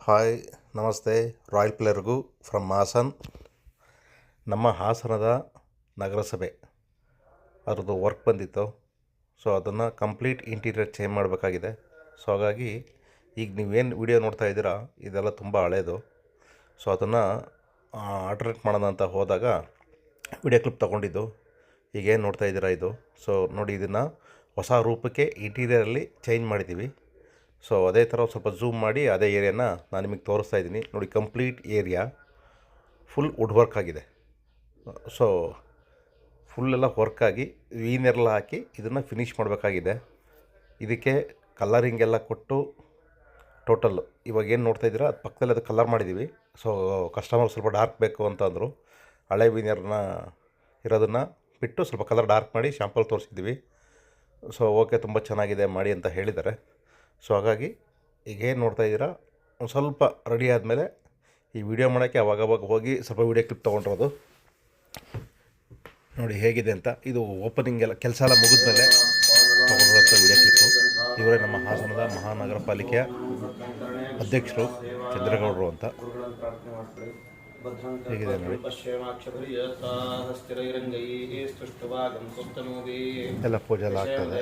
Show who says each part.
Speaker 1: Hi, ನಮಸ್ತೆ. Royal ಪ್ಲೇಯರ್ಗೂ from Hassan. ನಮ್ಮ ಹಾಸನದ ನಗರಸಭೆ ಅದರದ್ದು ವರ್ಕ್ ಬಂದಿತ್ತು. ಸೊ ಅದನ್ನು ಕಂಪ್ಲೀಟ್ ಇಂಟೀರಿಯರ್ ಚೇಂಜ್ ಮಾಡಬೇಕಾಗಿದೆ. ಸೊ ಹಾಗಾಗಿ ಈಗ ನೀವೇನು ವಿಡಿಯೋ ನೋಡ್ತಾ ಇದ್ದೀರಾ ಇದೆಲ್ಲ ತುಂಬ ಹಳೇದು. ಸೊ ಅದನ್ನು ಆಲ್ಟ್ರೇಟ್ ಮಾಡೋಣ ಅಂತ ಹೋದಾಗ ವಿಡಿಯೋ ಕ್ಲಿಪ್ ತೊಗೊಂಡಿದ್ದು. ಈಗೇನು ನೋಡ್ತಾ ಇದ್ದೀರಾ ಇದು. ಸೊ ನೋಡಿ, ಇದನ್ನು ಹೊಸ ರೂಪಕ್ಕೆ ಇಂಟೀರಿಯರಲ್ಲಿ ಚೇಂಜ್ ಮಾಡಿದ್ದೀವಿ. ಸೊ ಅದೇ ಥರ ಸ್ವಲ್ಪ ಝೂಮ್ ಮಾಡಿ ಅದೇ ಏರಿಯಾನ ನಾನು ನಿಮಗೆ ತೋರಿಸ್ತಾ ಇದ್ದೀನಿ. ನೋಡಿ, complete area full wood work ಆಗಿದೆ. ಸೊ ಫುಲ್ಲೆಲ್ಲ ವರ್ಕಾಗಿ ವೀನೆಲ್ಲ ಹಾಕಿ ಇದನ್ನು ಫಿನಿಷ್ ಮಾಡಬೇಕಾಗಿದೆ. ಇದಕ್ಕೆ ಕಲರಿಂಗ್ ಎಲ್ಲ ಕೊಟ್ಟು ಟೋಟಲ್ಲು ಇವಾಗ ಏನು ನೋಡ್ತಾ ಇದ್ದೀರಾ ಅದು ಪಕ್ಕದಲ್ಲಿ ಅದು ಕಲರ್ ಮಾಡಿದ್ದೀವಿ. ಸೊ ಕಸ್ಟಮರ್ ಸ್ವಲ್ಪ ಡಾರ್ಕ್ ಬೇಕು ಅಂತಂದರು. ಹಳೆ ವೀನರ್ನ ಇರೋದನ್ನು ಬಿಟ್ಟು ಸ್ವಲ್ಪ ಕಲರ್ ಡಾರ್ಕ್ ಮಾಡಿ ಶಾಂಪಲ್ ತೋರಿಸಿದ್ದೀವಿ. ಸೊ ಓಕೆ, ತುಂಬ ಚೆನ್ನಾಗಿದೆ ಮಾಡಿ ಅಂತ ಹೇಳಿದ್ದಾರೆ. ಸೊ ಹಾಗಾಗಿ ಈಗೇನು ನೋಡ್ತಾ ಇದ್ದೀರಾ ಒಂದು ಸ್ವಲ್ಪ ರೆಡಿ ಆದಮೇಲೆ ಈ ವಿಡಿಯೋ ಮಾಡೋಕ್ಕೆ ಅವಾಗವಾಗ ಹೋಗಿ ಸ್ವಲ್ಪ ವಿಡಿಯೋ ಕ್ಲಿಪ್ ತೊಗೊಂಡಿರೋದು. ನೋಡಿ ಹೇಗಿದೆ ಅಂತ. ಇದು ಓಪನಿಂಗ್ ಎಲ್ಲ ಕೆಲಸ ಎಲ್ಲ ಮುಗಿದ್ಮೇಲೆ ತೊಗೊಂಡಿರೋಂಥ ವಿಡಿಯೋ ಕ್ಲಿಪ್ಪು. ಇವರೇ ನಮ್ಮ ಹಾಸನದ ಮಹಾನಗರ ಪಾಲಿಕೆಯ ಅಧ್ಯಕ್ಷರು ಚಂದ್ರೇಗೌಡರು ಅಂತ. ಹೇಗಿದೆ ನೋಡಿ, ಎಲ್ಲ ಪೂಜೆ ಎಲ್ಲ ಆಗ್ತದೆ.